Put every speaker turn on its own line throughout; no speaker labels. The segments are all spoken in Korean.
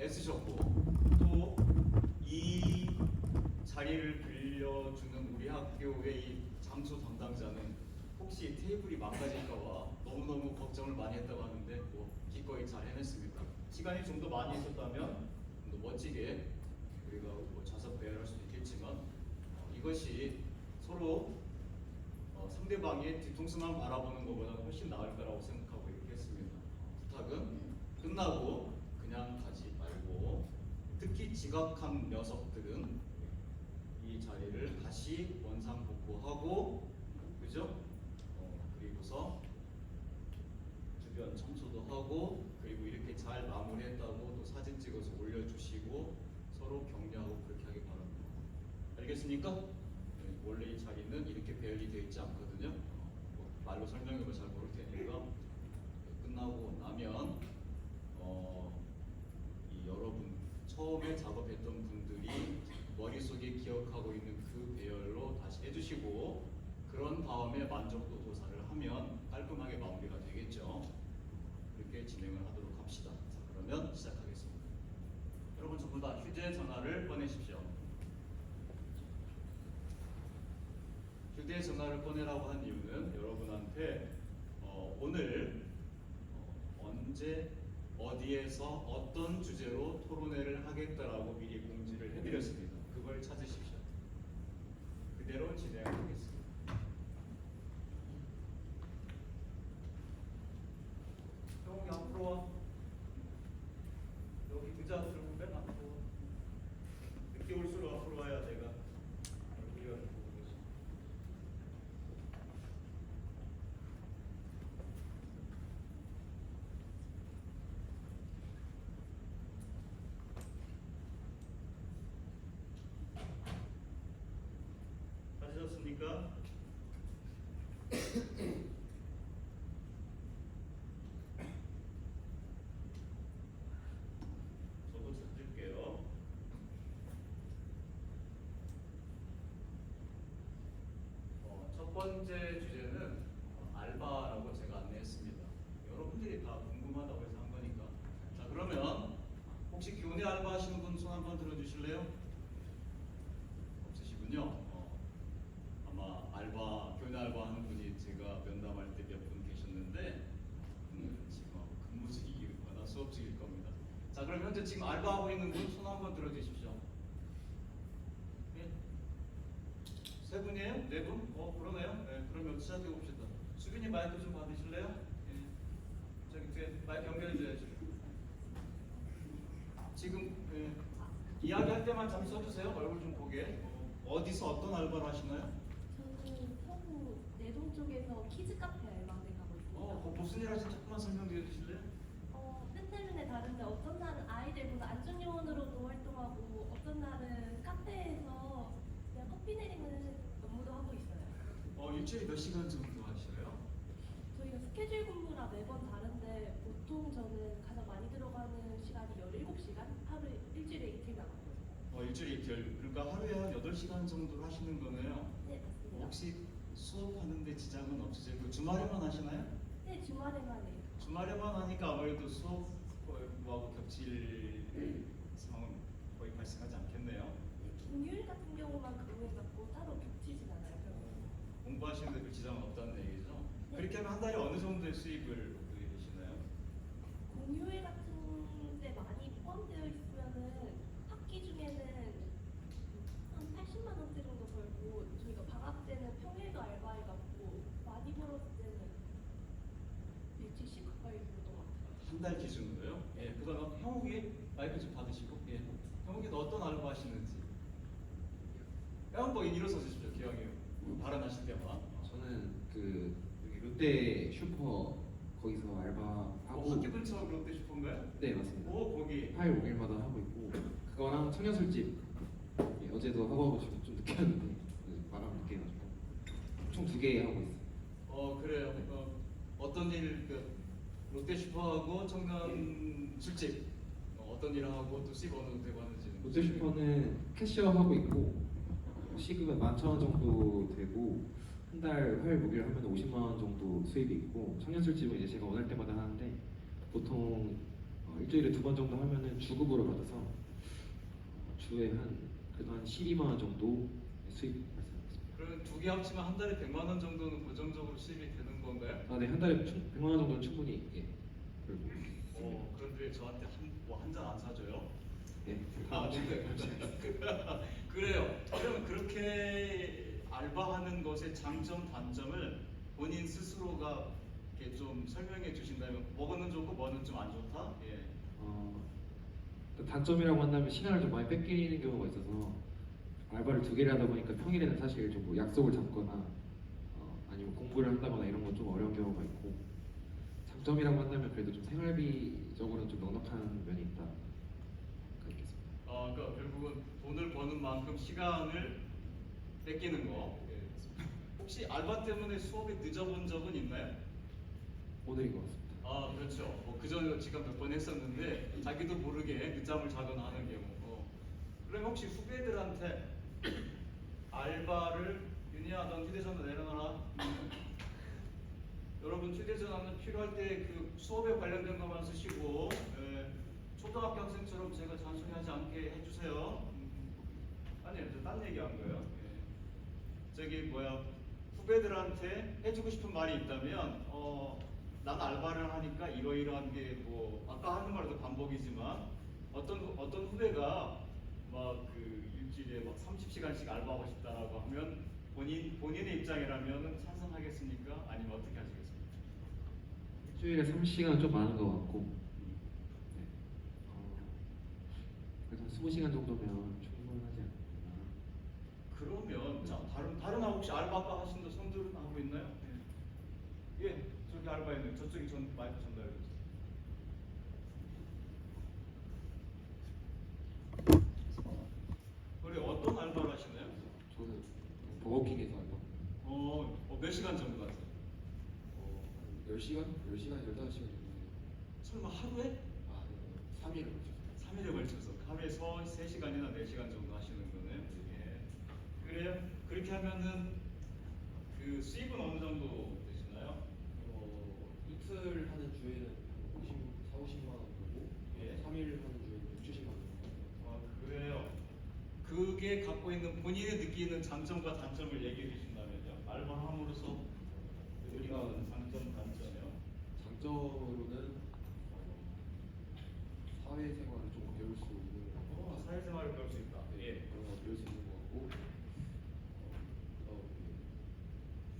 애쓰셨고 또 이 자리를 빌려주는 우리 학교의 이 장소 담당자는 혹시 테이블이 망가질까봐 너무너무 걱정을 많이 했다고 하는데 뭐 기꺼이 잘 해냈습니다. 시간이 좀 더 많이 있었다면 좀 더 멋지게 우리가 뭐 좌석 배열할 수도 있겠지만 이것이 서로 상대방의 뒤통수만 바라보는 것보다 훨씬 나을 거라고 생각하고 이렇게 했습니다. 부탁은 끝나고 그냥 가지 말고 특히 지각한 녀석들은 이 자리를 다시 원상복구하고 그죠? 그리고서 주변 청소도 하고 그리고 이렇게 잘 마무리했다고 또 사진 찍어서 올려주시고 서로 격려하고 그렇게 하기 바랍니다. 알겠습니까? 네, 원래 이 자리는 이렇게 배열이 되어 있지 않거든요. 말로 설명해도 잘 모를 테니까 끝나고 나면 이 여러분 처음에 작업했던 분들이 머릿속에 기억하고 있는 그 배열로 다시 해주시고 그런 다음에 만족도 조사를 하면 깔끔하게 마무리가 되겠죠. 그렇게 진행을 하도록 합시다. 자, 그러면 시작하겠습니다. 여러분 전부 다 휴대전화를 꺼내십시오. 휴대전화를 꺼내라고 한 이유는 여러분한테 오늘 언제 어디에서 어떤 주제로 토론회를 하겠다라고 미리 공지를 해드렸습니다. 그걸 찾으십시오. 그대로 진행하겠습니다. 형이 앞으로 와. 여기 의자 들고 맨 앞으로 와. 늦게 올수록 앞으로 와야 내가 얼굴이 보고 계시. 찾으셨습니까? 저도 찾을게요. 첫 번째 주제는 알바라고 제가 안내했습니다. 여러분들이 다 궁금하다고 해서 한 거니까. 자, 그러면 혹시 교내 알바 하시는 분 손 한번 들어주실래요? 없으시군요. 아마 교내 알바 하는 분이 제가 면담할 때 몇 분 계셨는데 지금 근무직이거나 수업직일 겁니다. 자, 그럼 현재 지금 알바하고 있는 분 손 한번 들어주십시오. 예? 세 분이에요? 네 분? 그러네요. 네, 그러면 시작해 봅시다. 수빈이 마이크 좀 받으실래요? 예. 저기 뒤에 마이크 연결해 줘야지. 지금 이야기할 때만 잠시 써주세요. 얼굴 좀 보게. 어디서 어떤 알바를 하시나요?
저는 서구 내동 쪽에서 키즈 카페 알바를 가고 있습니다.
무슨 일 하시는지 조금만 설명드려 주실래요?
때때문에 다른데 어떤 날은 아이들보다 안전요원으로도 활동하고 어떤 날은 카페에서 그냥 커피 내리는 업무도 하고 있어요.
일주일에 몇 시간 정도 하셔요?
저희가 스케줄 근무라 매번 다른데 보통 저는 가장 많이 들어가는 시간이 17시간? 하루에 일주일에 이틀 나가요.
일주일에 이틀. 그러니까 하루에 한 8시간 정도를 하시는 거네요.
네, 맞습니다.
혹시 수업하는데 지장은 없으세요? 주말에만 하시나요?
네, 주말에만 해요.
주말에만 하니까 아무래도 수업하고 겹칠 상황은 거의 발생하지 않겠네요.
네, 금요일 같은 경우만 근무해갖고 따로 겹치진 않아요.
공부하시는데 그 지장은 없다는 얘기죠?
네.
그렇게 하면 한 달에 어느 정도의 수입을 얻게 되시나요?
공휴일 같은 데 많이 포함되어 있으면은 학기 중에는 한 80만 원대 정도 벌고 저희가 방학 때는 평일도 알바해갖고 많이 벌었을 때는 170 가까이 벌던 것 같아요.
한 달 기준으로요? 예, 그다음 형욱이 마이크 좀 받으시고, 예, 형욱이는 어떤 알바 하시는지. 한번 일어서 주십시오, 기왕이요. 발언하실 때만.
저는 그 여기 롯데 슈퍼 거기서 알바하고
학교 근처 롯데 슈퍼인가요?
네 맞습니다.
거기.
화요일 목요일마다 하고 있고 그거랑 청년술집 어제도 하고 좀 늦게 왔는데 마감 늦게 해가지고 총 2개 하고 있어요.
그래요. 어떤 일, 롯데 슈퍼하고 청년 술집 어떤 일을 하고 또 수입 어느 정도 되고 하는지.
롯데 슈퍼는 캐셔 하고 있고 시급은 11,000원 정도 되고 한 달 화요일 목요일 하면 50만 원 정도 수입이 있고 청년술집은 이제 제가 원할 때마다 하는데 보통 일주일에 2번 정도 하면은 주급으로 받아서 주에 그래도 한 12만 원 정도 수입 발생했습니다.
그러면 두 개 합치면 한 달에 100만 원 정도는 고정적으로 수입이 되는 건가요?
네, 한 달에 100만 원 정도는 충분히 벌고 있습니다.
그런데 저한테 한 잔 안 사줘요?
예.
그래요. 그러면 그렇게 알바하는 것의 장점, 단점을 본인 스스로가 이렇게 좀 설명해 주신다면 뭐는 좋고 뭐는 좀 안 좋다? 예.
단점이라고 한다면 시간을 좀 많이 뺏기는 경우가 있어서 알바를 2개를 하다 보니까 평일에는 사실 좀뭐 약속을 잡거나 아니면 공부를 한다거나 이런 건 좀 어려운 경우가 있고, 장점이라고 한다면 그래도 좀 생활비적으로는 좀 넉넉한 면이 있다 그렇겠습니다.
그러니까 결국은 돈을 버는 만큼 시간을 뺏기는 거. 예. 혹시 알바 때문에 수업에 늦어본 적은 있나요?
오늘인 것 같습니다.
그렇죠. 그 전에 지금 몇 번 했었는데 자기도 모르게 늦잠을 자거나 하는 경우. 그럼 혹시 후배들한테 알바를 윤희야, 넌 휴대전화 내려놔라. 여러분 휴대전화는 필요할 때 그 수업에 관련된 것만 쓰시고 초등학교 학생처럼 제가 잔소리하지 않게 해주세요. 아니요, 저 딴 얘기한 거예요. 저기 후배들한테 해주고 싶은 말이 있다면 난 알바를 하니까 이러이러한 게 뭐 아까 하는 말도 반복이지만 어떤 후배가 막 그 일주일에 막 30시간씩 알바하고 싶다라고 하면 본인의 입장이라면 찬성하겠습니까? 아니면 어떻게 하시겠습니까?
일주일에 30시간은 좀 많은 것 같고, 네. 그래도 한 20시간 정도면 충분하지 않나.
그러면 자 다른 혹시 알바 아까 하신 거 손들은 하고 있나요? 예, 저기 알바에는 저쪽이 마이크 전달해 주세요. 그래, 어떤 알바를 하시나요?
저는 버거킹에서 알바.
몇 시간 정도 하세요?
한 10시간? 10시간, 15시간 정도.
설마 하루에?
3일을 걸쳐서.
3일에 걸쳐서 하루에 3시간이나 4시간 정도 하시는 거네요. 예. 그래요? 그렇게 하면은 그 수입은 어느 정도 되시나요?
이틀 하는 주에는 50만 원 정도,
예.
3일 하는 주에는 6, 70만 원 정도.
그래요. 그게 갖고 있는 본인이 느끼는 장점과 단점을 얘기해 주신다면요. 알바함으로써 느끼는 장점, 단점이요.
장점으로는 사회생활을 좀 배울 수 있는 것 같고,
사회생활을 배울 수 있다. 예.
그런 거 배울 수 있는 것 같고,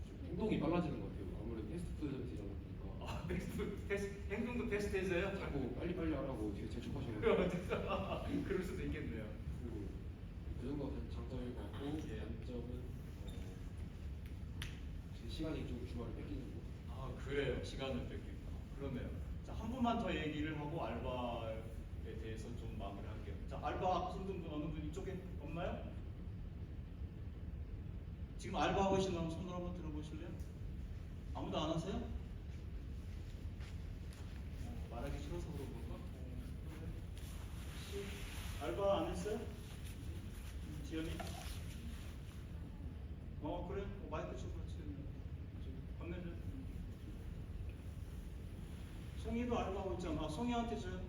좀 행동이 빨라지는 것 같아요. 아무래도 패스트푸드 되다 보니까
행동도 패스트해져요?
자꾸 빨리빨리 하라고 되게 재촉하셔가지고.
그럴 수도 있겠네요.
그리고 그 정도가 장점일 것 같고,
예.
단점은 제 시간이 좀 주말에 뺏기는 거.
그래요. 시간을 뺏긴다. 그러네요. 자, 한 분만 더 얘기를 하고 알바에 대해서 좀 마무리할게요. 자, 알바 하신 분 어느 분 이쪽에 없나요? 지금 알바하고 계신 분 손을 한번 들어보실래요? 아무도 안 하세요? 말하기 싫어서 그런 건가? 혹시 알바 안 했어요? 지연이? 그래? 마이크 좀 같이 건네줘. 송이도 알바하고 있잖아. 송이한테 줘요.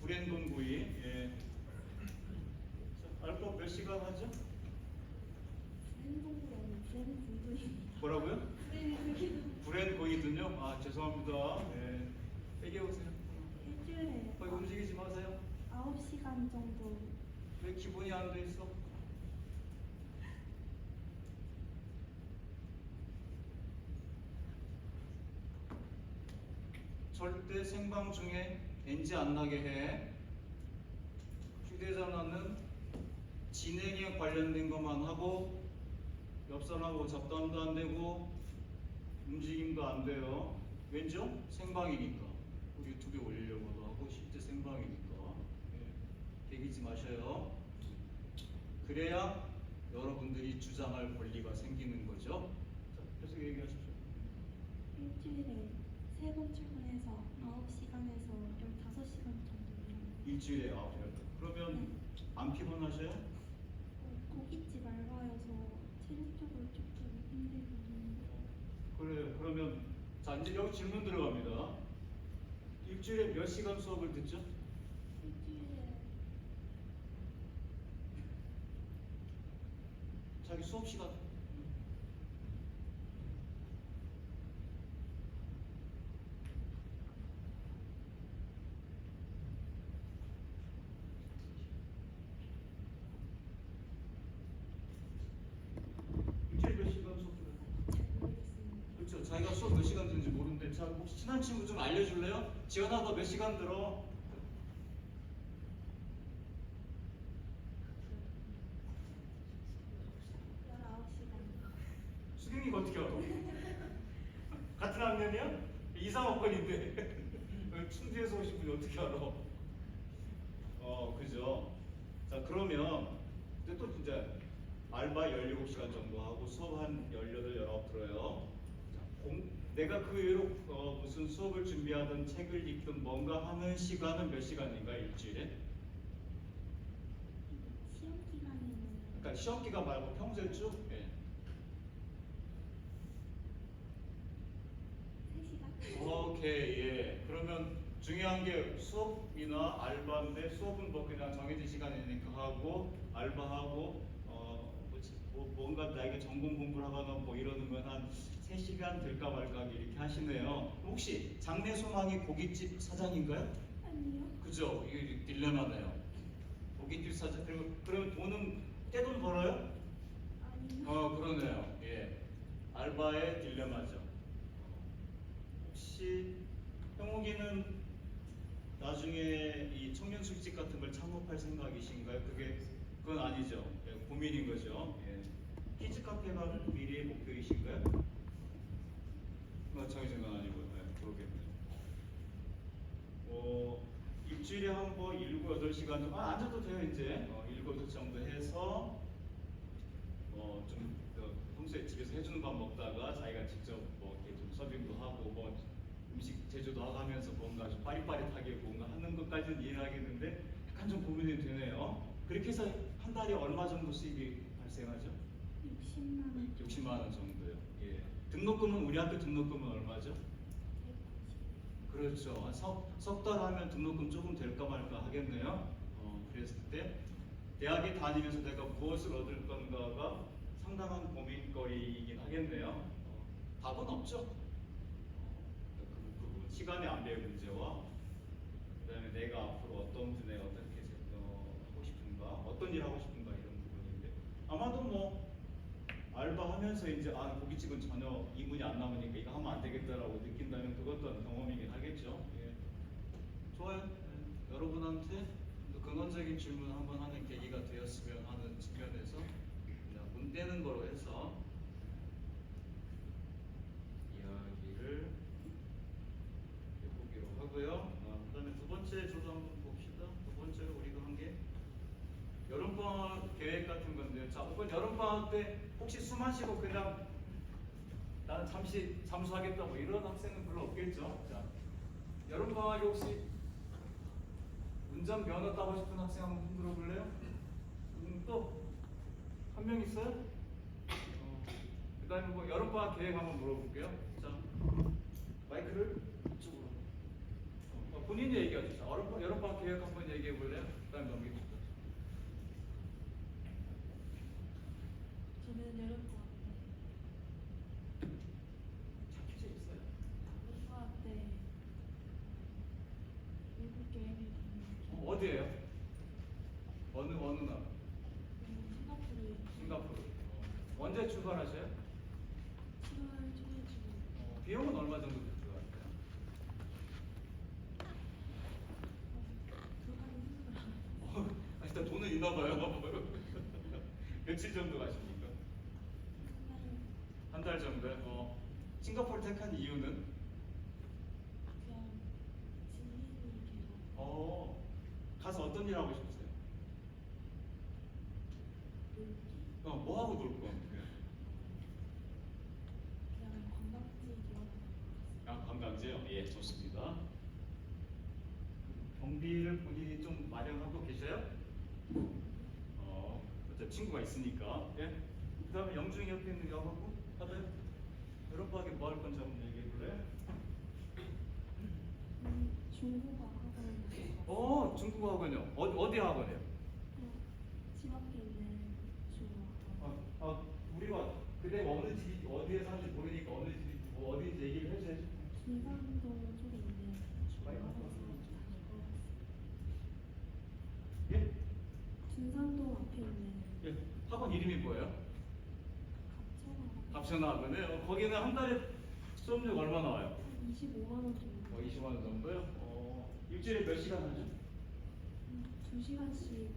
브랜돈 구이. 예. 자, 알바 몇 시간 하죠? 뭐라고요? 브랜 고이든요? 죄송합니다. 예. 빼게 오세요.
일주일에
거기 움직이지 마세요.
9시간 정도.
왜 기본이 안 돼 있어? 절대 생방 중에 NG 안 나게 해. 휴대전화는 진행에 관련된 것만 하고 옆 사람하고 잡담도 안 되고 움직임도 안 돼요. 왠죠? 생방이니까. 우리 유튜브에 올리려고도 하고 실제 생방이니까. 배기지 마셔요. 그래야 여러분들이 주장할 권리가 생기는 거죠. 자, 계속 얘기하십시오.
일주일에 3번 출근해서 9시간에서 15시간 정도 일하고.
일주일에 9시간. 그러면 안 피곤하셔요?
고깃집 알바여서 체력적으로 조금 힘들거든요.
그래요. 그러면 자 이제 여기 질문 들어갑니다. 일주일에 몇 시간 수업을 듣죠?
일주일에
자기 수업 시간. 일주일에 몇 시간 수업 들어요?
잘 모르겠습니다.
그렇죠. 자기가 수업 몇 시간 듣는지 모르는데 자 혹시 친한 친구 좀 알려줄래요? 지연아 너 몇 시간 들어?
19시간.
수경이가 어떻게 알아? 같은 학년이야? 이상학번인데 충주에서 오신 분이 어떻게 알아? 그죠. 자 그러면 근데 또 진짜 알바 17시간 정도 하고 수업 한 18, 19 들어요. 자, 내가 그 외로 무슨 수업을 준비하든 책을 읽든 뭔가 하는 시간은 몇 시간인가 일주일에?
시험 기간에는
그러니까 시험 기간 말고 평소에 쭉? 예.
3시간?
오케이, 예. 그러면 중요한 게 수업이나 알바인데 수업은 뭐 그냥 정해진 시간이니까 하고 알바하고 뭔가 나에게 전공 공부를 하거나 뭐 이러는 건 한 3시간 될까 말까 이렇게 하시네요. 혹시 장래 소망이 고깃집 사장인가요?
아니요.
그죠? 이게 딜레마네요. 고깃집 사장 그러면 돈은 떼돈 벌어요?
아니요.
그러네요. 예. 알바의 딜레마죠. 혹시 형욱이는 나중에 이 청년 술집 같은 걸 창업할 생각이신가요? 그건 아니죠. 예, 고민인 거죠. 예. 키즈 카페가 미래의 목표이신가요? 정해진 건 아니고, 네, 그러겠네요. 일주일에 한 번 7, 8시간 정도 앉아도 돼요 이제 7, 8 정도 해서 좀 평소에 집에서 해주는 밥 먹다가 자기가 직접 뭐 이렇게 좀 서빙도 하고 뭐 음식 제조도 하고 하면서 뭔가 좀 빠릿빠릿하게 뭔가 하는 것까지는 이해하겠는데 약간 좀 고민이 되네요. 그렇게 해서 한 달에 얼마 정도 수입이 발생하죠?
60만 원.
60만 원 정도요. 예. 등록금은 우리 학교 등록금은 얼마죠?
190.
그렇죠. 석 달 하면 등록금 조금 될까 말까 하겠네요. 그랬을 때 대학에 다니면서 내가 무엇을 얻을 건가가 상당한 고민거리이긴 하겠네요. 답은 없죠. 그 부분 시간의 안배의 문제와 그다음에 내가 앞으로 어떤 분에 어떻게 하고 싶은가, 어떤 일 하고 싶은가 이런 부분인데 아마도 뭐 알바하면서 이제 고깃집은 전혀 이문이 안 남으니까 이거 하면 안 되겠다라고 느낀다면 그것도 경험이긴 하겠죠. 예. 좋아요. 예. 여러분한테 또 근원적인 질문 한번 하는 계기가 되었으면 하는 측면에서 그냥 문 떼는 거로 해서 이야기를 해보기로 하고요. 그다음에 두 번째 저도 한번 봅시다. 두 번째로 우리가 한 게 여름방학 계획 같은 건데요. 자, 이번 여름방학 때 혹시 술 마시고 그냥 나는 잠시 잠수하겠다 뭐 이런 학생은 별로 없겠죠. 자, 여름방학에 혹시 운전면허 따고 싶은 학생 한번 손 들어볼래요? 또 한 명 있어요? 그 다음에 뭐 여름방학 계획 한번 물어볼게요. 자, 마이크를 이쪽으로. 본인이 얘기하죠. 자, 여름방학 계획 한번 얘기해 볼래요? 그 다음에 넘기죠.
저는 여름방학 때
퀴즈 있어요?
여름방학 때 외국 여행을 가는 게
어디예요? 어느 나라?
싱가포르에
싱가포르. 언제 출발하셔요?
7월 초에
비용은 얼마 정도 들 것 같아요?
들어가기 힘들어요.
일단 돈은 있나 봐요. 며칠 정도 가십니까? 한 달 정도요? 싱가포르 택한 이유는?
그냥 진리를 계속
가서 어떤 일 하고 싶으세요?
놀기
뭐 하고 놀 건데?
그냥 관광지 돌아다니고
관광지요? 예, 좋습니다. 경비를 본인이 좀 마련하고 계셔요? 어차피 친구가 있으니까. 예? 그 다음에 영중이 옆에 있는 여하고 다들 여름방학에 뭐 할 건지 한번 얘기해 볼래요?
중국어 학원
중국어 학원이요. 어디 학원이에요?
집 앞에 있는 중국어 학원.
우리가 그대 어느 집 어디에 사는지 모르니까 어느 집 어디인지 얘기를 해줘야지.
중산동 쪽에 있는 중국어 학원에서 다닐 것 같습니다.
예?
중산동 앞에 있는
예. 학원 이름이 뭐예요?
갑천학원
갑천학원에 거기는 한 달에 수업료가 얼마 나와요?
한 25만 원 정도.
20만 원 정도요? 일주일에 몇 시간 하죠?
2시간씩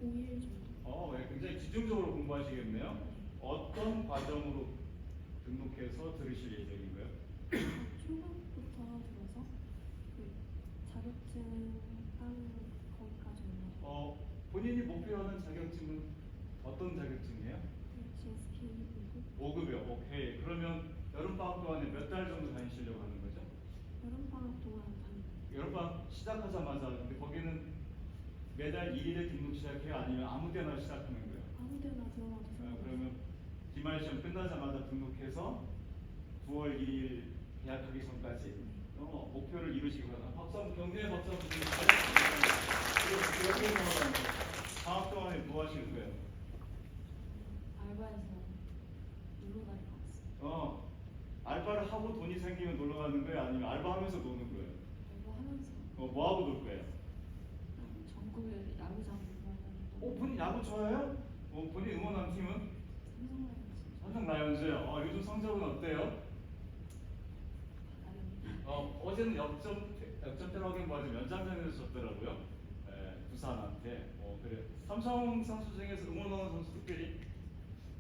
5일 정도.
굉장히 집중적으로 공부하시겠네요. 어떤 과정으로 등록해서 들으실 예정인가요?
초급부터 들어서 그 자격증 따는 거기까지 올라가요.
본인이 목표하는 자격증은 어떤 자격증이에요?
GSK 5급
5급이요. 오케이. 그러면 여름방학 동안에 몇 달 정도 다니시려고 하는 거죠?
여름방학 동안 다니고
여름방학 시작하자마자 근데 거기는 매달 2일에 등록 시작해요? 아니면 아무 때나 시작하는 거예요?
아무 데나 들어가도 상관없어요.
그러면 기말 시험 끝나자마자 등록해서 9월 1일 계약하기 전까지 목표를 이루시기 바랍니다. 박수 한번 격려의 박수 한번 주세요. 그리고 방학 동안에 뭐 하실 거예요?
알바해서 놀러 다닐 것 같습니다.
알바를 하고 돈이 생기면 놀러 가는 거예요? 아니면 알바하면서 노는 거예요?
알바하면서
뭐 하고 놀 거예요?
전국에 야구장 놀러
본인 야구 좋아해요? 본인 응원하는 팀은? 삼성 라이온즈요. 요즘 성적은 어때요? 어제는 역전패하긴 뭐하지 연장전에서 졌더라고요. 부산한테. 그래. 삼성 선수 중에서 응원하는 선수 특별히?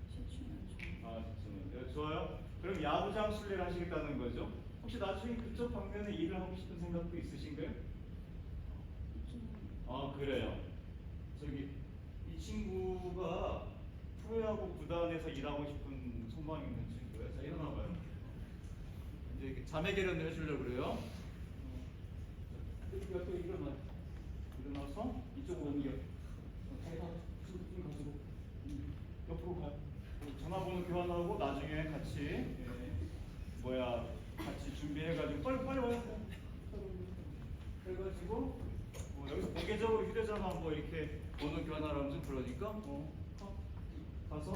좋습니다. 좋아요. 그럼 야구장 순례를 하시겠다는 거죠? 혹시 나중에 그쪽 방면에 일을 하고 싶은 생각도 있으신가요? 그래요. 이 친구가 프로야구 구단에서 일하고 싶은 소망이 있는 친구예요. 자, 일어나봐요. 이제 이렇게 자매 결연을 해주려고 그래요. 옆에 일어나서 이쪽으로 옮겨. 자기가 좀 가지고 옆으로 가. 전화번호 교환하고 나중에 같이 같이 준비해가지고 빨리 와요. 그래가지고 여기서 공개적으로 휴대전화 뭐 이렇게 번호 교환하라면서 그러니까 가서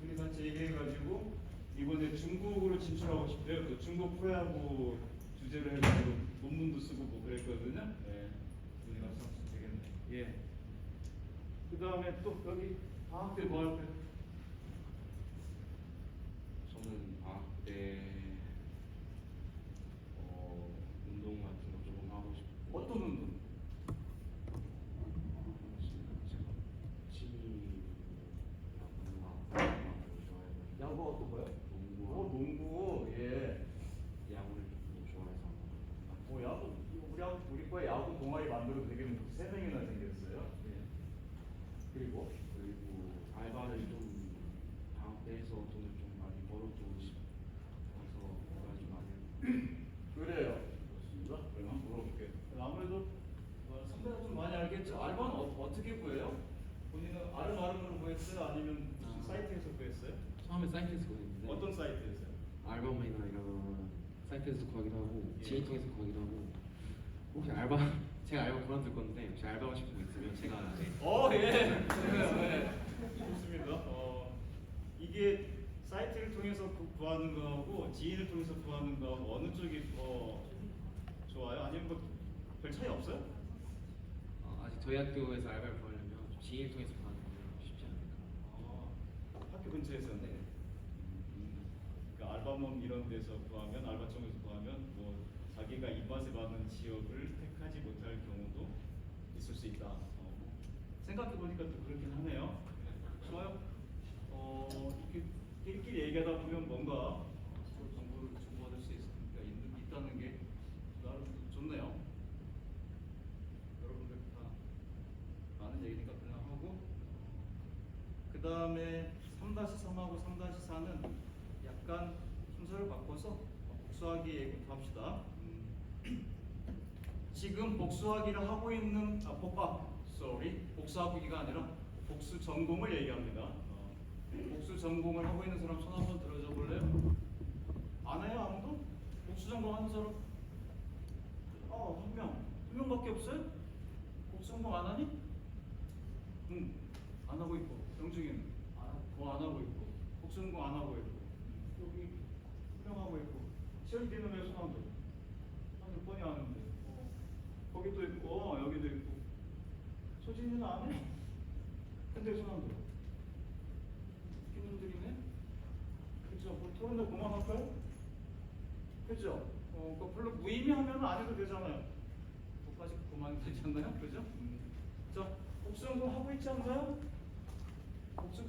둘이 같이 얘기해가지고 이번에 중국으로 진출하고 싶대요. 그 중국 프로야구 주제로 해가지고 논문도 쓰고 뭐 그랬거든요. 둘이 가서 하면 되겠네. 예. 그 다음에 또 여기 방학 때 뭐 할 거예요?
저는 방학 때 운동 같은 거 조금 하고 싶고
어떤 운동? 야구 어떤 거요? 농구. 예.
야구를 좀 좋아해서
야구 우리 거에 야구 동아리 만들어도 되겠는데 3명이나 생겼어요. 예. 그리고
알바를 좀 방학 때 해서 돈을 좀 많이 벌어두고 싶어서 알바를 좀 많이 해요.
그래요. 좋습니다. 그럼 한번 물어볼게요. 아무래도 선배가 좀 많이 알겠죠. 알바는 어떻게 구해요? 본인은 아름아름으로 구했어요? 아니면 무슨 사이트에서 구했어요?
처음에 사이트에서 구했는데
어떤 사이트에서요?
알바몬이나 이런 사이트에서 구하기도 하고
예.
지인 통해서 구하기도 하고 혹시 제가 알바 그만둘 건데 혹시 알바하고 싶은 거 있으면 제가
예. 좋습니다. 이게 사이트를 통해서 구하는 거하고 지인을 통해서 구하는 거하고 어느 쪽이 더 좋아요? 아니면 뭐 별 차이 없어요?
아직 저희 학교에서 알바를 구하려면 좀 지인을 통해서 구하는 게 쉽지 않을까.
학교 근처에서는 그러니까 알바몬 이런 데서 구하면 알바청에서 구하면 뭐 자기가 입맛에 맞는 지역을 택하지 못할 경우도 있을 수 있다. 생각해 보니까 또 그렇긴 하네요. 좋아요. 이렇게 끼리끼리 얘기하다 보면 뭔가 서로 정보를 주고받을 수 있다는 게 나름 좋네요. 여러분들 다 많은 얘기니까 그냥 하고 그 다음에 3-3하고 3-4는 약간 순서를 바꿔서 복수하기 얘기부터 합시다. 지금 복수하기를 하고 있는 복수하기가 아니라 복수 전공을 얘기합니다. 복수 전공을 하고 있는 사람 손 한번 들어줘 볼래요? 안 해요 아무도? 복수 전공 하는 사람? 한 명. 한 명밖에 없어요? 복수공부 안 하니? 응. 안 하고 있고. 영중이는? 안 하고 있고. 복수공부 안 하고 있고. 여기 한 명 하고 있고. 시험기는 왜 손 안 들어? 몇 번이 하는데. 거기도 있고, 여기도 있고. 소진이는 안 해? 근데 손 안 들어. 웃기는들이네? 그죠? 뭐 토론도 그만할까요? 그죠? 그 별로 무의미하면 안 해도 되잖아요. 독까지 그만 되지 않나요? 그죠? 자, 복수공부 하고 있지 않나요?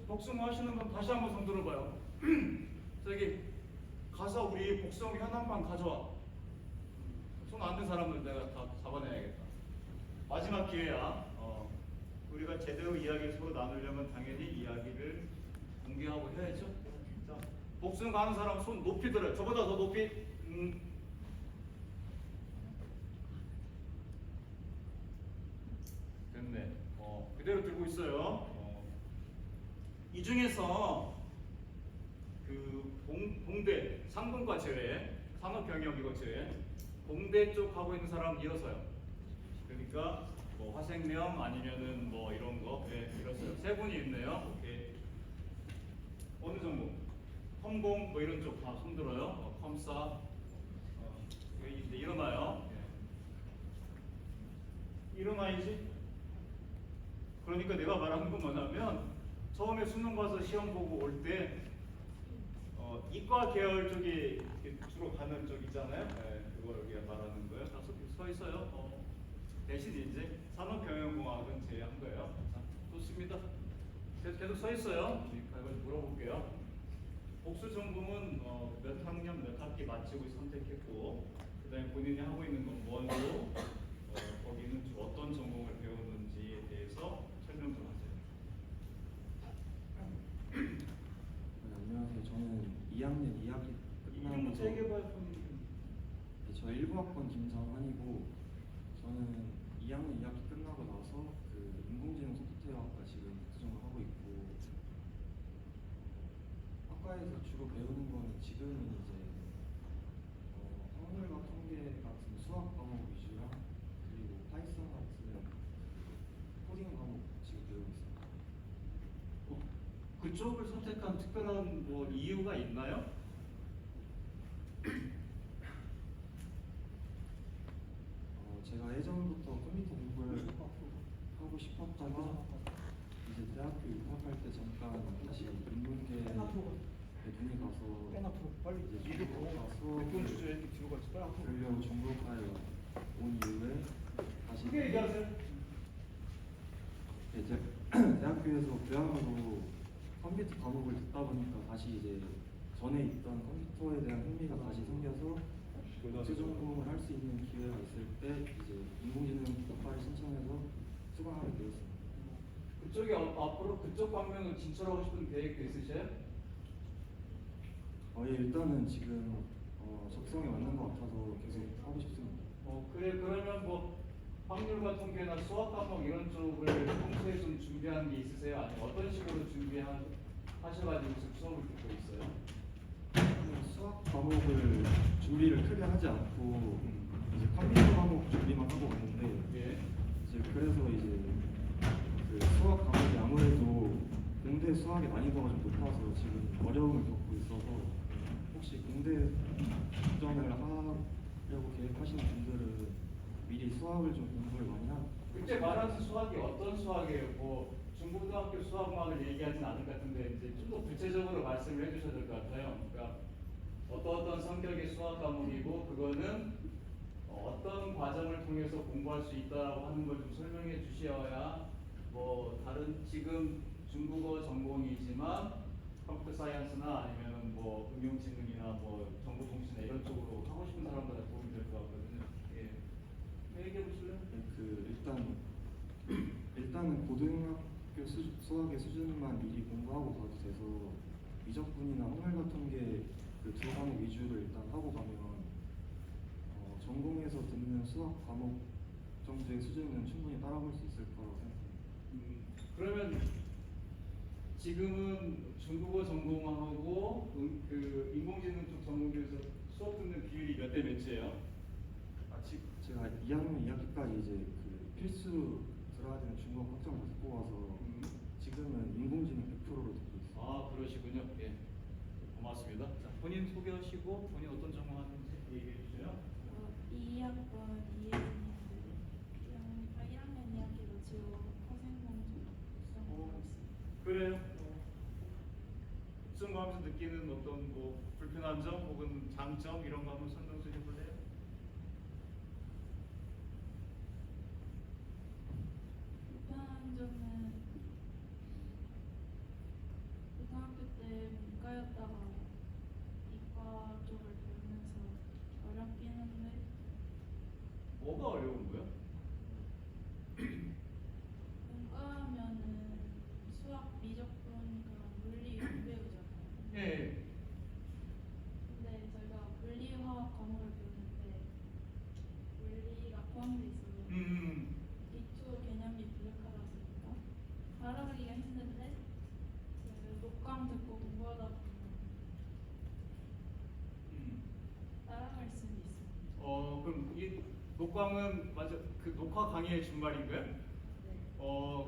복수공부 하시는 분 다시 한번 손 들어봐요. 저기 가서 우리 복수공부 현황만 가져와. 손 안 든 사람들 내가 다 잡아내야겠다. 마지막 기회야. 우리가 제대로 이야기를 서로 나누려면 당연히 이야기를 공개하고 해야죠. 자, 복수공부 하는 사람 손 높이 들어요. 저보다 더 높이. 됐네. 그대로 들고 있어요. 이 중에서 그 공대 상근과 제외, 산업경영 이거 제외, 공대 쪽 하고 있는 사람 일어서요. 그러니까 뭐 화생명 아니면은 뭐 이런 거, 일어서요. 세 분이 있네요. 오케이. 어느 종목? 컴공 뭐 이런 쪽 다 손들어요. 컴사. 여기 이제 일어나요. 일어나야지. 그러니까 내가 말하는 건 뭐냐면 처음에 수능 봐서 시험 보고 올 때 이과 계열 쪽이 주로 가는 쪽 있잖아요. 그거 여기 말하는 거예요. 다 서 있어요. 대신 이제 산업경영공학은 제외한 거예요. 자, 좋습니다. 계속 서 있어요. 이거 물어볼게요. 복수 전공은 몇 학년 몇 학기 마치고 선택했고, 그다음에 본인이 하고 있는 건 뭐고, 거기는 어떤 전공을 배우는지에 대해서 설명 좀 하세요.
안녕하세요. 저는 2학년 2학기
이름부터
끝나고
얘기해봐요.
저 1부학번 김정환이고 저는 2학년 2학기 끝나고 나서 그 인공지능 소프트웨어학과 지금 국수전공 하고 있고 학과에서 주로 배우는 거는 지금은 이제 확률과 통계 같은 수학 과목 위주랑 그리고 파이썬 같은 코딩 과목 지금 배우고 있습니다.
그쪽을 선택한 특별한 뭐 이유가 있나요?
제가 예전부터 컴퓨터 공부를 하고 싶었다가 이제 대학교 입학할 때 잠깐 다시 인문계에 눈이 가서 이제 중국어과 수업을 들려고 중국어과에 온 이후에 다시
크게 얘기하세요.
이제 대학교에서 교양으로 컴퓨터 과목을 듣다 보니까 다시 이제 전에 있던 컴퓨터에 대한 흥미가 다시 생겨서 국제 전공을 할 수 있는 기회가 있을 때 이제 인공지능 교과를 신청해서 수강하게 되었습니다.
그쪽에 앞으로 그쪽 방면으로 진출하고 싶은 계획도 있으세요?
예, 일단은 지금 적성에 맞는 것 같아서 계속 하고 싶습니다.
그래 그러면 뭐 확률과 통계나 수학 과목 이런 쪽을 평소에 좀 준비하는 게 있으세요? 아니면 어떤 식으로 준비하셔가지고 지금 수업을 듣고 있어요?
수학 과목을 준비를 크게 하지 않고 이제 컴퓨터 과목 준비만 하고 왔는데
예.
이제 그래서 이제 그 수학 과목이 아무래도 공대 수학의 난이도가 좀 높아서 지금 어려움을 겪고 있어서 혹시 공대 도전을 하려고 계획하시는 분들은 미리 수학을 좀 공부를 많이 하고
그때 말하는 수학이 어떤 수학이에요? 뭐 중고등학교 수학만을 얘기하진 않을 것 같은데 이제 좀 더 구체적으로 말씀을 해주셔야 될 것 같아요. 그러니까 어떤 성격의 수학 과목이고 그거는 어떤 과정을 통해서 공부할 수 있다라고 하는 걸 좀 설명해 주셔야 뭐 다른 지금 중국어 전공이지만 컴퓨터 사이언스나 아니면은 뭐 응용지능이나 뭐 정보통신이나 이런 쪽으로 하고 싶은 사람들한테 도움이 될 것 같거든요. 예. 얘기해 보실래요?
일단은 고등학교 수학의 수준만 미리 공부하고 가도 돼서 미적분이나 확률 같은 게 그 두 과목 위주로 일단 하고 가면 전공에서 듣는 수학 과목 정도의 수준은 충분히 따라볼 수 있을 거라고 생각합니다.
그러면 지금은 중국어 전공하고 그 인공지능 쪽 전공에서 수업 듣는 비율이 몇 대 몇이에요?
제가 2학년 2학기까지 이제 그 필수 들어야 되는 중국 학점을 듣고 와서 지금은 인공지능 100%로 듣고 있어요.
아 그러시군요. 예, 고맙습니다. 자, 본인 소개하시고 본인 어떤 전공하는지 얘기해 주세요.
2학번 이혜진인데 1학년 2학기로 지금 허생공주 수정하고 있습니다.
그래요. 수험하면서 느끼는 어떤 뭐 불편한 점 혹은 장점 이런 거 한번 설명 좀 해볼래요?
불편한 점은 고등학교 때 문과였다가 이과 쪽을 배우면서 어렵긴 한데
뭐가 어려운 거야?
문과하면은 수학, 미적분과 물리 이런 배우잖아요.
예.
근데 저희가 물리, 화학 과목을 배우는데 물리가 포함돼 있어서 기초 개념이 부족하다 보니까 따라가기가 힘든데 그 녹강 듣고 공부하다 보면 따라갈 수는 있습니다.
그럼 이 녹광은 맞아 그 녹화 강의의 준말인가요?
네.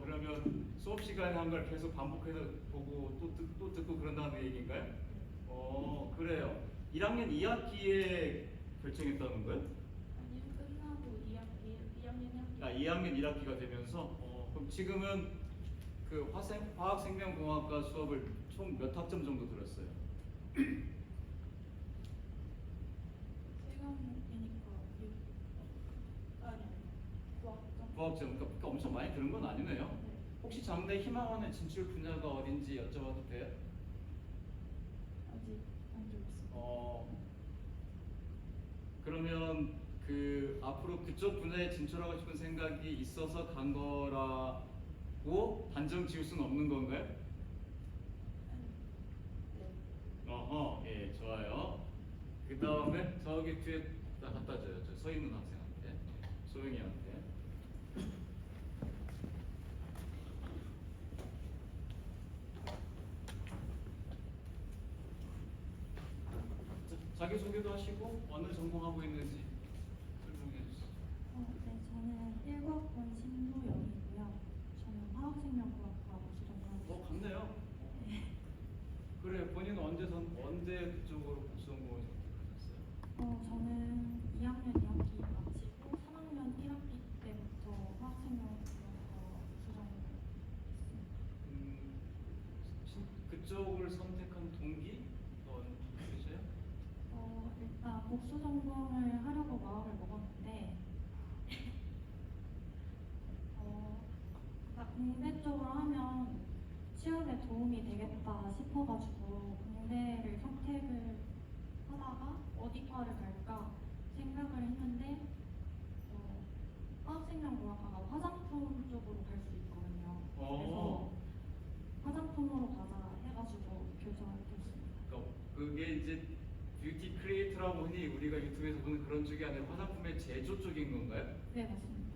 그러면 수업 시간에 한 걸 계속 반복해서 보고 또 듣고 그런다는 얘기인가요? 그래요. 1학년 2학기에 결정했다는 거예요?
아니요, 끝나고 2학년 1학기.
2학년 1학기가 되면서 그럼 지금은 그 화학생명공학과 수업을 총 몇 학점 정도 들었어요?
세강이니까 6 아니 9학점.
9학점, 그러니까 엄청 많이 들은 건 아니네요.
네.
혹시 장래 희망하는 진출 분야가 어딘지 여쭤봐도 돼요?
아직 안 들었어요.
그러면 그 앞으로 그쪽 분야에 진출하고 싶은 생각이 있어서 간 거라고 단정 지을 수는 없는 건가요?
네.
예, 좋아요. 그 다음에 저기 뒤에 갖다 줘요. 저 서 있는 학생한테, 소영이한테. 자기 소개도 하시고 어느 전공하고 있는지 설명해 주세요.
네, 저는 1학번 신도영이고요. 저는 화학생명공학과 수정하고
같네요. 그래, 본인은 언제 그쪽으로 복수전공을 선택하셨어요?
저는 2학년 2학기 마치고 3학년 1학기 때부터 화학생명공학과 수정을 했습니다.
그쪽을 선택한 동기 있으세요?
일단 복수 전공을 하려고 마음을 먹었는데 공대 쪽으로 하면 취업에 도움이 되겠다 싶어가지고 공대를 선택을 하다가 어디 과를 갈까 생각을 했는데 화학생명공학과가 화장품 쪽으로 갈 수 있거든요. 그래서 화장품으로 가자 해가지고 결정을 했습니다.
그러니까 그게 이제 뷰티 크리에이터라고 흔히 우리가 유튜브에서 보는 그런 쪽이 아니라 화장품의 제조 쪽인 건가요?
네, 맞습니다.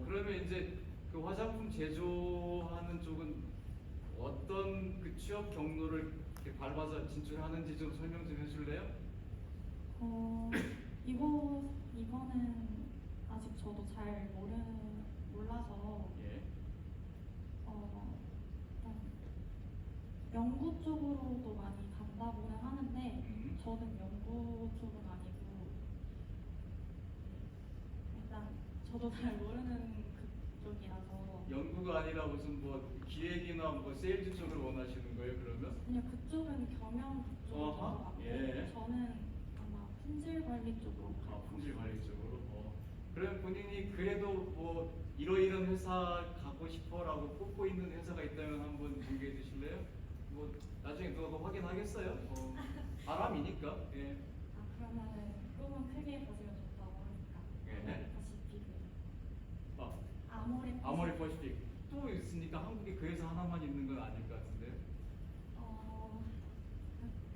그러면 이제 그 화장품 제조하는 쪽은 어떤 그 취업 경로를 이렇게 밟아서 진출하는지 좀 설명 좀 해줄래요?
이거는 아직 저도 잘 몰라서
예.
일단 연구 쪽으로도 많이 간다고는 하는데 저는 연구 쪽은 아니고 일단 저도 잘 모르는 그쪽이라서
연구가 아니라 무슨 뭐 기획이나 뭐 세일즈 쪽을 원하시는 거예요? 그러면?
그냥 그쪽은 경영 쪽인 것
어허,
같고
예.
저는 아마 품질 관리 쪽으로 갈 것
품질
같아요.
관리 쪽으로. 그러면 본인이 그래도 뭐 이런 회사 가고 싶어라고 꼽고 있는 회사가 있다면 한번 공개해 주실래요? 뭐 나중에 그거 확인하겠어요? 바람이니까. 예.
그러면은 꿈은 크게 가지면 좋다고 하니까
예.
아시피그
아모레
아모레
퍼시픽 또 있으니까 한국에 그 회사 하나만 있는 건 아닐 것 같은데.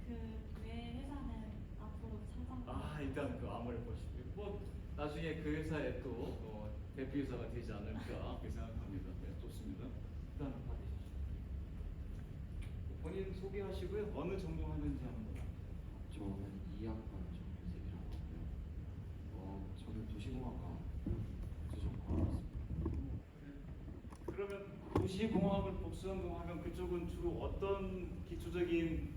그 외 회사는 앞으로 찾아.
일단 그 아모레 퍼시픽 뭐 나중에 그 회사에 또 대표이사가 되지 않을까 그렇게 생각합니다. 네, 좋습니다. 일단 받으시죠. 본인 소개하시고요. 어느 전공 하는지 한번.
저는 2학번 정유색이라고 하고요. 저는 도시공학과
도시공학을 복수전공하면 그쪽은 주로 어떤 기초적인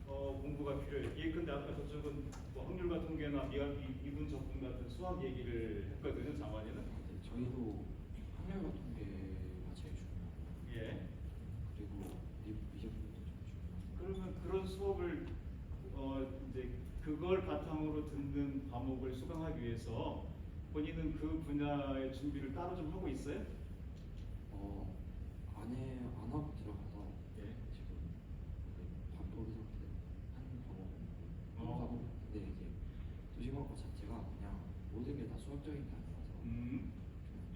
공부가 필요해요? 예컨대 아까 저쪽은 뭐 확률과 통계나 미분 적분 같은 수학 얘기를 했거든요. 장환이는.
네, 저희도 확률과 통계가 제일 중요하고
예.
그리고 미적분도 좀 중요하고
그러면 그런 수업을 이제 그걸 바탕으로 듣는 과목을 수강하기 위해서 본인은 그 분야의 준비를 따로 좀 하고 있어요?
안 하고 들어가서
예.
지금 반복이 한 과목은
어.
과목인데 이제 도시공학과 자체가 그냥 모든 게 다 수학적인 게 아니라서 좀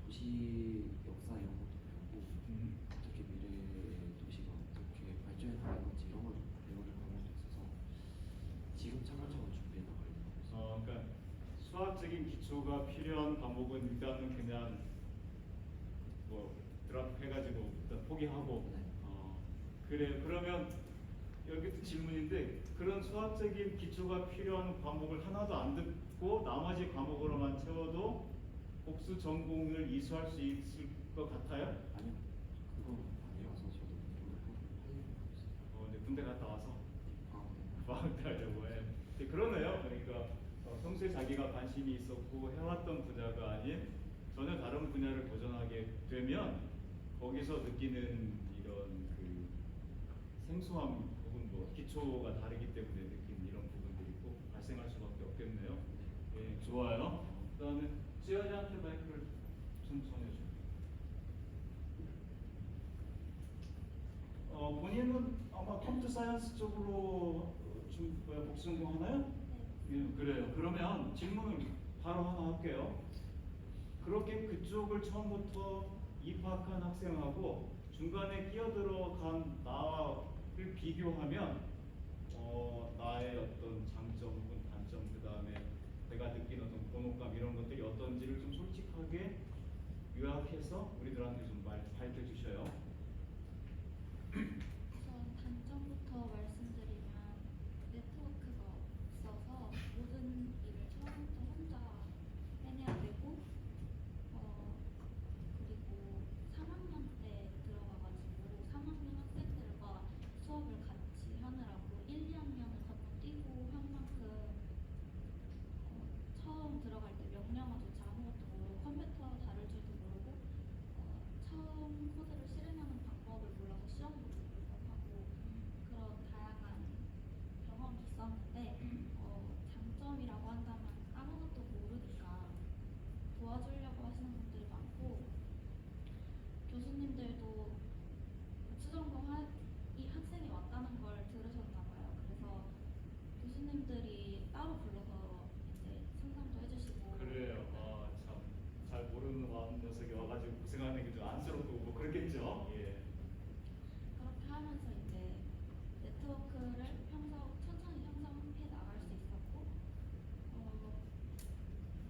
도시 역사 이런 것도 배우고 어떻게 미래의 도시가 어떻게 발전해 나갈 건지 이런 걸 배우는 과목도 있어서 지금 차근차근 준비해 나가려고 하고 있어요.
그러니까 수학적인 기초가 필요한 과목은 일단은 그냥 뭐 드랍 해가지고 일단 포기하고.
네.
그래요. 그러면 여기도 질문인데 그런 수학적인 기초가 필요한 과목을 하나도 안 듣고 나머지 과목으로만 채워도 복수 전공을 이수할 수 있을 것 같아요?
아니요, 그건 아니라서 저도 공부를 하려고 있어요.
이제 군대 갔다 와서
네.
방학 때 하려고 해. 그러네요. 그러니까 평소에 자기가 관심이 있었고 해왔던 분야가 아닌 전혀 다른 분야를 도전하게 되면 거기서 느끼는 이런 그 생소함 혹은 뭐 기초가 다르기 때문에 느끼는 이런 부분들이 꼭 발생할 수밖에 없겠네요. 예, 좋아요. 그다음에 지연이한테 마이크를 좀 전해줘. 본인은 아마 컴퓨터 사이언스 쪽으로 복수 전공하나요? 예, 그래요. 그러면 질문을 바로 하나 할게요. 그렇게 그쪽을 처음부터 입학한 학생하고 중간에 끼어들어간 나를 비교하면 나의 어떤 장점 혹은 단점 그다음에 내가 느끼는 어떤 번호감 이런 것들이 어떤지를 좀 솔직하게 요약해서 우리들한테 좀 밝혀주셔요.
우선 단점부터 말씀드리면 네트워크가 없어서 모든 일을 처음부터 혼자 해내야 되고 그리고 3학년 때 들어가가지고 3학년 학생들과 수업을 같이 하느라고 1, 2학년을 건너뛰고 한 만큼 처음 들어갈 때 명령어조차 아무것도 모르고 컴퓨터 다룰 줄도 모르고 처음 코드를 실행하는 방법을 몰라서 시험도 못 하고 그런 다양한 경험이 있었는데 장점이라고 한다면 아무것도 모르니까 도와주려고 하시는 분들이 많고 교수님들도 복수전공 이 학생이 왔다는 걸 들으셨나 봐요. 그래서 교수님들이 따로 불러서 이제 상담도 해주시고
그래요. 참 잘 모르는 녀석이 와가지고 고생하는 게 좀 안쓰럽고 뭐 그렇겠죠. 예.
그렇게 하면서 이제 네트워크를 천천히 형성해 나갈 수 있었고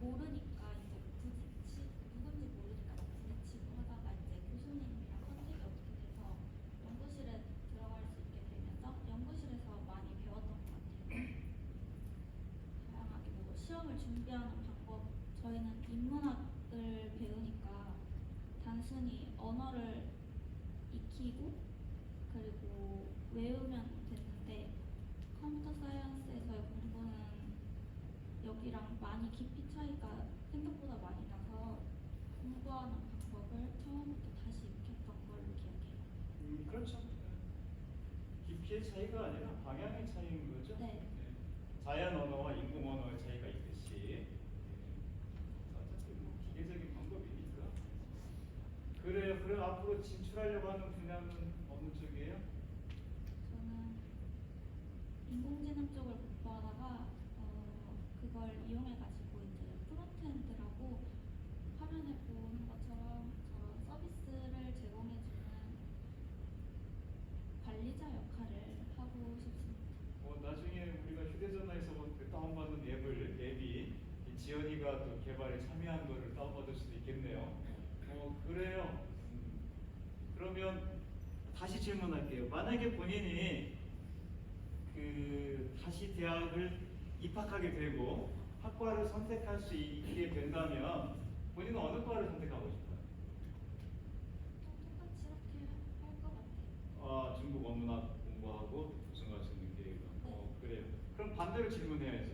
모르니까 이제 누군지 모르니까 막 부딪히고 하다가 이제 교수님이랑 컨택이 어떻게 돼서 연구실에 들어갈 수 있게 되면서 연구실에서 많이 배웠던 것 같아요. 다양하게 뭐 시험을 준비하는 방법 저희는 인문학을 배우니까 단순히 언어를 익히고 그리고 외우면 됐는데 컴퓨터 사이언스에서의 공부는 여기랑 많이 깊이 차이가 생각보다 많이 나서 공부하는 방법을 처음부터 다시 익혔던 걸로 기억해요.
그렇죠. 깊이의 차이가 아니라 방향의 차이인 거죠.
네.
자연 언어와 인공 언어의 차이가 있듯이 어차피 뭐 기계적인 방법이니까. 그래요. 그럼 앞으로 진출하려고 하는 분야는 어느 쪽이에요?
저는 인공지능 쪽을 공부하다가 그걸 이용해가지고 이제 프론트엔드라고 화면에 보는 것처럼 저런 서비스를 제공해주는 관리자 역할을 하고 싶습니다.
나중에 우리가 휴대전화에서 그 다운받는 앱이 지연이가 또 개발에 참여한 거를 다운받을 수도 있겠네요. 그래요. 그러면 다시 질문할게요. 만약에 본인이 다시 대학을 입학하게 되고 학과를 선택할 수 있게 된다면 본인은 어느 과를 선택하고 싶어요?
똑같이 이렇게
어문학 공부하고 복숭아할 수 있는 기회가. 그래요. 그럼 반대로 질문해야죠.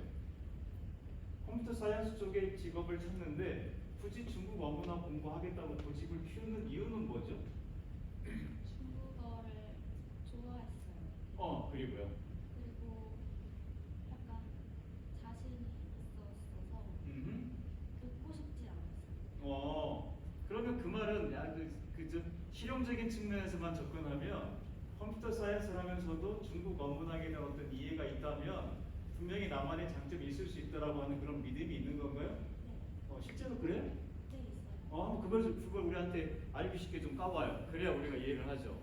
컴퓨터 사이언스 쪽의 직업을 찾는데 굳이 중국 어문학 공부하겠다고 고집을 피우는 이유는 뭐죠?
중국어를 좋아했어요.
그리고요.
그리고 약간 자신이 있었어서
음흠.
듣고 싶지 않았어요.
그러면 그 말은 좀 실용적인 측면에서만 접근하면 컴퓨터 사이언스를 하면서도 중국 어문학에 대한 어떤 이해가 있다면 분명히 나만의 장점이 있을 수 있다라고 하는 그런 믿음이 있는 건가요?
네,
실제로 그래요?
네 있어요.
그걸 우리한테 알기 쉽게 좀 까봐요. 그래야 우리가 이해를 하죠.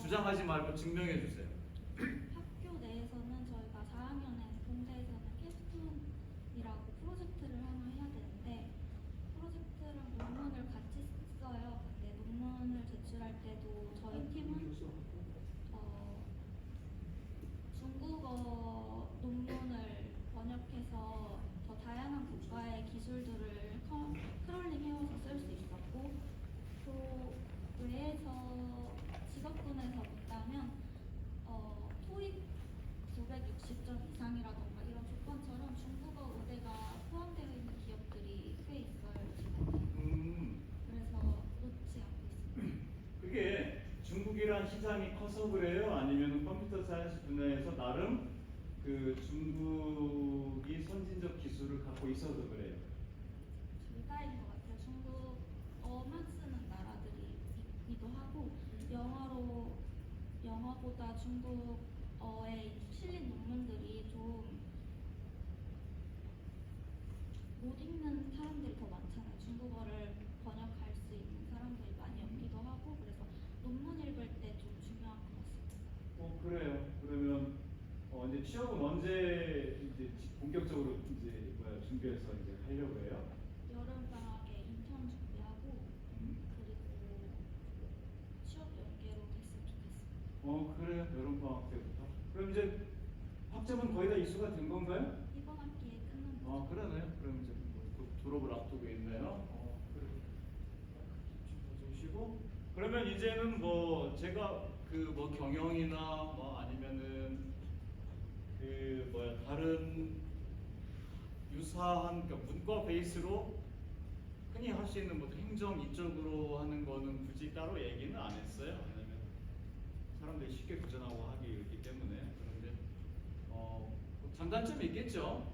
주장하지 말고 증명해 주세요.
학교 내에서는 저희가 4학년에 공대에서는 캡스톤이라고 프로젝트를 하나 해야 되는데 프로젝트랑 논문을 같이 써요. 근데 논문을 제출할 때도 저희 팀은 중국어 논문을 번역해서 더 다양한 국가의 기술들을 크롤링해서 쓸 수 있었고 또 외에서 직업군에서 본다면 토익 960점 이상이라던가 이런 조건처럼 중국어 의대가 포함되어 있는 기업들이 꽤 있어요 요즘에는. 그래서 놓지 않고 있습니다.
그게 중국이란 시장이 커서 그래요? 아니면 컴퓨터 사이언스 분야에서 나름 그 중국이 선진적 기술을 갖고 있어서 그래요?
둘 다인 것 같아요. 중국어만 쓰는 나라들이 있기도 하고 영어보다 중국어에 실린 논문들이 좀 못 읽는 사람들이 더 많잖아요. 중국어를 번역할 수 있는 사람들이 많이 없기도 하고 그래서 논문 읽을 때 좀 중요한 것 같습니다.
그래요. 그러면 이제 취업은 언제 이제 본격적으로 준비해서 이제 하려고 해요?
여름 방학에 인턴 준비하고 그리고 취업 연계로 됐으면 좋겠습니다.
그래요. 여름방학 때부터. 그럼 이제 학점은 거의 다 이수가 된 건가요?
이번 학기에 끝난 거죠.
그러네요. 그럼 이제 곧 졸업을 앞두고 있네요. 그래. 주시고 그러면 이제는 제가 경영이나 아니면은 다른 유사한 문과 베이스로 흔히 할 수 있는 행정 이쪽으로 하는 거는 굳이 따로 얘기는 안 했어요. 왜냐면 사람들이 쉽게 도전하고 하기 있기 때문에. 그런데 장단점이 있겠죠.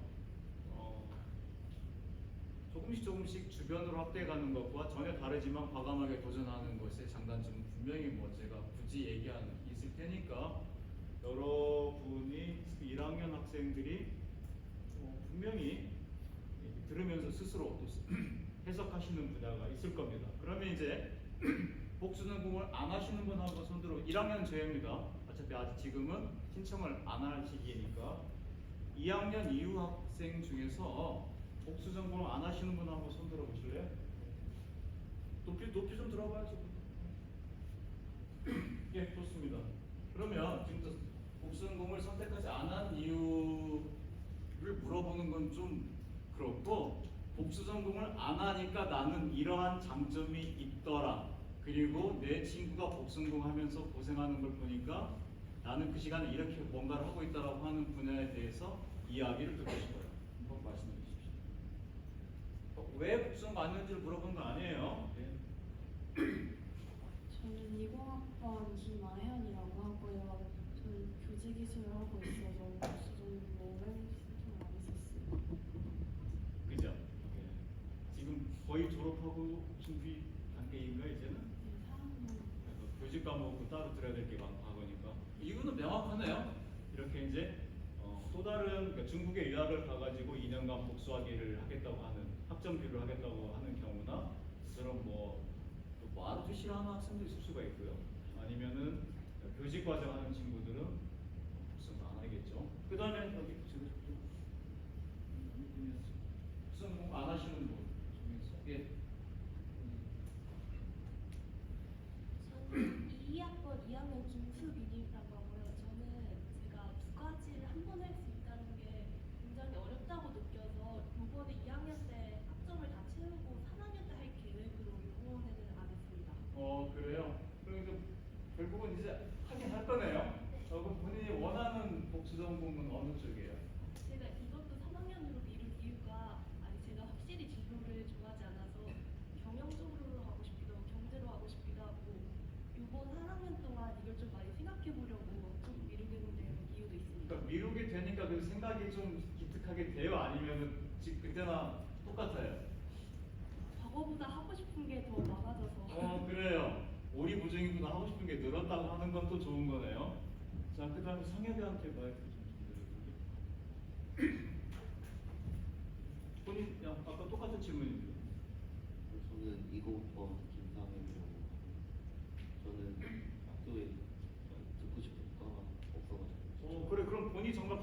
조금씩 주변으로 확대해가는 것과 전혀 다르지만 과감하게 도전하는 것의 장단점은 분명히 제가 굳이 얘기하는 있을 테니까 여러분이 1학년 학생들이 분명히 들으면서 스스로 또 해석하시는 분야가 있을 겁니다. 그러면 이제 복수능공을 안 하시는 분 한번 손들어. 1학년 제외입니다. 어차피 아직 지금은 신청을 안 할 시기니까 2학년 이후 학생 중에서 복수전공을 안 하시는 분 한번 손들어 보실래요? 높이 좀 들어봐야죠. 예, 좋습니다. 그러면 지금 복수전공을 선택하지 않은 이유를 물어보는 건 좀 그렇고, 복수전공을 안 하니까 나는 이러한 장점이 있더라. 그리고 내 친구가 복수전공하면서 고생하는 걸 보니까 나는 그 시간에 이렇게 뭔가를 하고 있다라고 하는 분야에 대해서 이야기를 듣고 싶어요. 한번 말씀해 주십시오. 왜 복수전공 안 했는지를 물어본 건 아니에요. 예.
저는 이공학번 김아현이라고 하고요. 저는 교직기술을 하고 있어서 복수 전공을 신청을 안 했었어요.
그죠? 예. 지금 거의 졸업하고 준비 단계인가 이제는?
네, 4학년.
교직 과목은 따로 들어야 될 게 많고 하니까 이유는 명확하네요. 이렇게 이제 또 다른 중국에 유학을 가가지고 2년간 복수학위를 하겠다고 하는 학점비를 하겠다고 하는 경우나 저런 아주 싫어하는 학생도 있을 수가 있고요. 아니면은 교직 과정 하는 친구들은 복수는 안 하겠죠. 그 다음에 여기 복수는 안 하시는 분 중에서 예.
저는 2학번 2학년 김수민이라고 하고요. 저는 제가 두 가지를 한 번 할 수 있다는 게 굉장히 어렵다고 느껴서 이번에 2학년 때 학점을 다 채우고 3학년 때 할 계획으로 이번에는 안 했습니다.
그래요? 그럼 결국은 이제 하긴 할 거네요. 그럼 본인이 원하는 복수 전공은 어느 쪽이에요?
제가 이것도 3학년으로 미룬 이유가 아니 제가 확실히 진로를 좋아하지 않아서 경영 쪽으로 하고 싶기도 하고 경제로 하고 싶기도 하고 이번 1학년 동안 이걸 좀 많이 생각해 보려고 좀 미루게 된 이유도 있습니다.
그러니까 미루게 되니까 그 생각이 좀 기특하게 돼요? 아니면 지금 그때나 똑같아요?
과거보다 하고 싶은 게 더 많아져서
그래요. 오리부정이보다 하고 싶은 게 늘었다고 하는 건 또 좋은 거네요. 자, 그 다음에 상혁이한테 마이크 좀 드려볼게요. 본인, 아까 똑같은 질문인데.
저는 이공학번 김상현이라고 하고 저는 학교에 듣고 싶은 과가 없어가지고
그래. 그럼 본인이 정말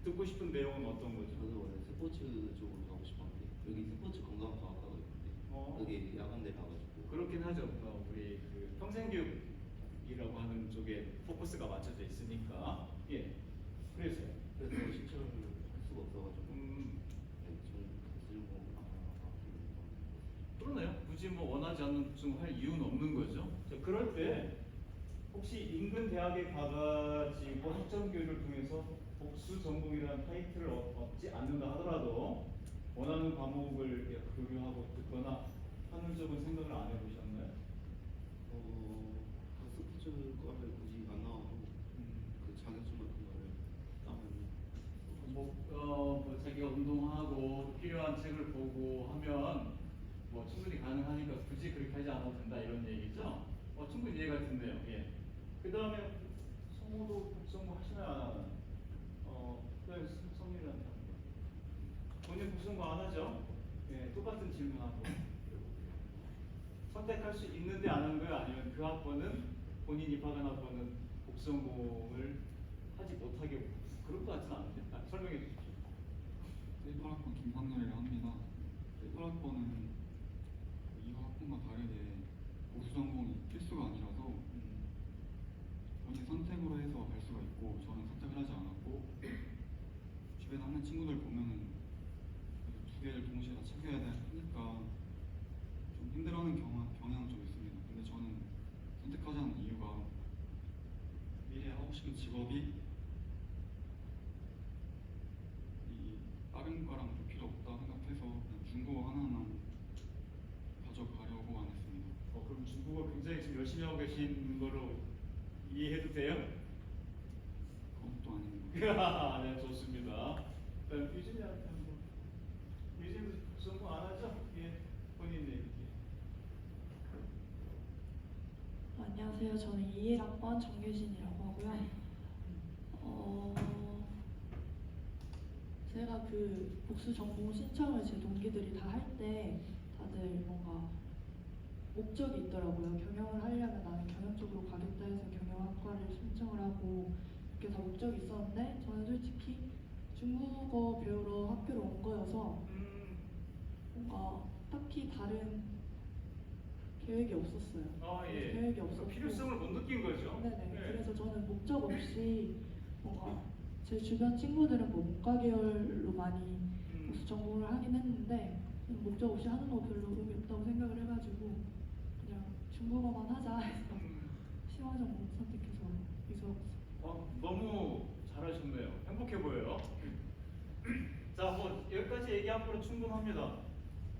듣고 싶은 내용은 어떤 거죠?
저는 원래 스포츠 쪽으로 가고 싶었는데 여기 스포츠 건강과학과가 있는데 여기 야간대 가가지고
그렇긴 하죠. 우리 그 평생교육이라고 하는 쪽에 포커스가 맞춰져 있으니까. 예. 그래서요.
그래서 신청을 할 수가 없어가지고 네, 저는 복수전공
그러네요. 굳이 뭐 원하지 않는 복수할 이유는 없는 거죠. 자, 그럴 때 혹시 인근 대학에 가가지고 학점 교육을 통해서 복수 전공이라는 타이틀을 얻지 않는다 하더라도 원하는 과목을 교류하고 듣거나 하는 쪽은 생각을 안 해보셨나요?
스포츠 과를 굳이 안 나와도 그 자격증 같은 거를 따면
뭐 자기가 운동하고 필요한 책을 보고 하면 뭐 충분히 가능하니까 굳이 그렇게 하지 않아도 된다 이런 얘기죠? 충분히 이해가 된대요. 예. 그 다음에 성우도 복수전공 하시나요? 안 하나요? 그래, 성민이한테 합니다. 본인 복수전공 안 하죠? 예, 똑같은 질문하고 선택할 수 있는데 안 하는 거예요? 아니면 그 학번은 본인 입학한 학번은 복수전공을 하지 못하게 그런 것 같지는 않은데? 설명해 주십시오.
1학번 김상렬이라 합니다. 1학번은 이거 학번과 다르게 복수 전공이 필수가 아니라서 본인 선택으로 해서 갈 수가 있고 저는 선택을 하지 않았고 주변에 하는 친구들 보면은 두 개를 동시에 다 챙겨야 하니까 좀 힘들어하는 경향은 좀 있습니다. 근데 저는 선택하지 않은 이유가 미래에 하고 싶은 직업이 이 다른 과랑 좀 필요 없다 생각해서 그냥 중국어 하나만 가져가려고 안 했습니다.
그럼 중국어 굉장히 지금 열심히 하고 계신 거로 이해해도 돼요?
그것도 아닙니다.
네, 좋습니다. 그다음 유진이한테 한번. 유진도 전공 안 하죠? 예, 본인 얘기.
안녕하세요. 저는 21학번 정유진이라고 하고요. 제가 그 복수 전공 신청을 제 동기들이 다 할 때 다들 뭔가 목적이 있더라고요. 경영을 하려면 나는 경영 쪽으로 가겠다 해서 경영학과를 신청을 하고 그렇게 다 목적이 있었는데 저는 솔직히 중국어 배우러 학교를 온 거여서 뭔가 딱히 다른 계획이 없었어요.
예.
계획이 없었고
필요성을 못 느낀 거죠?
네네.
네.
그래서 저는 목적 없이 뭔가 제 주변 친구들은 뭐 문과 계열로 많이 복수 전공을 하긴 했는데 저는 목적 없이 하는 거 별로 의미 없다고 생각을 해가지고 그냥 중국어만 하자 해서 시화 전공 선택해서 이수học.
너무 잘하셨네요. 행복해 보여요. 자, 뭐 여기까지 얘기한 거로 충분합니다.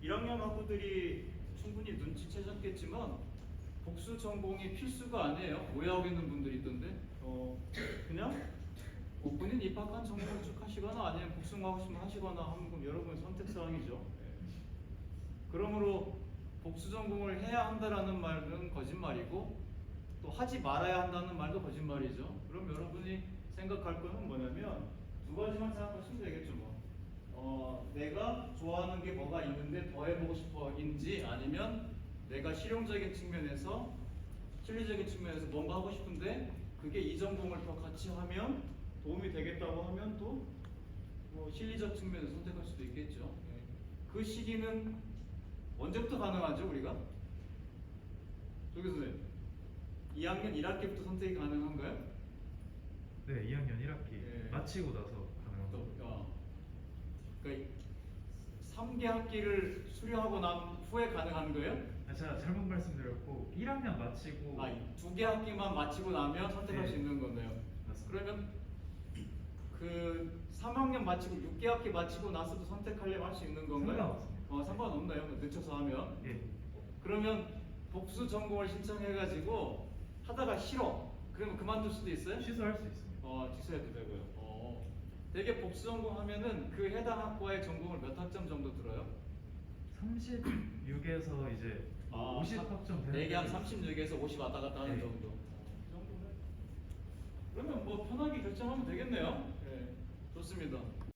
1학년 학부들이 충분히 눈치채셨겠지만 복수 전공이 필수가 아니에요. 오해하고 있는 분들이 있던데 그냥 본인 입학한 전공을 쭉 하시거나 아니면 복수하고 싶으면 하시거나 하는 건 여러분의 선택사항이죠. 그러므로 복수 전공을 해야 한다라는 말은 거짓말이고 또 하지 말아야 한다는 말도 거짓말이죠. 그럼 여러분이 생각할 거는 뭐냐면 두 가지만 생각하시면 되겠죠. 내가 좋아하는 게 뭐가 있는데 더 해보고 싶어인지 아니면 내가 실용적인 측면에서 실리적인 측면에서 뭔가 하고 싶은데 그게 이 전공을 더 같이 하면 도움이 되겠다고 하면 또 실리적 측면에서 선택할 수도 있겠죠. 그 시기는 언제부터 가능하죠 우리가? 조 교수님 2학년 1학기부터 선택이 가능한가요?
네, 2학년 1학기
예.
마치고 나서 가능한 겁니다.
그러니까 3개 학기를 수료하고 난 후에 가능한 거예요?
제가 잘못 말씀드렸고 1학년 마치고
두 개 학기만 마치고 나면 선택할
네.
수 있는 거네요.
맞습니다.
그러면 그 3학년 마치고 6개 학기 마치고 나서도 선택하려면 할 수 있는 건가요?
상관없습니다.
상관없나요? 늦춰서 하면.
예.
그러면 복수 전공을 신청해가지고 하다가 싫어. 그러면 그만둘 수도 있어요?
취소할 수 있습니다.
취소해도 되고요. 되게 복수 전공하면은 그 해당 학과의 전공을 몇 학점 정도 들어요?
36에서 이제 50 학점 되는
4개 한
데가
36에서 50 왔다 갔다 하는
네.
정도. 그 정도면 그러면 뭐 편하게 결정하면 되겠네요. 네, 좋습니다.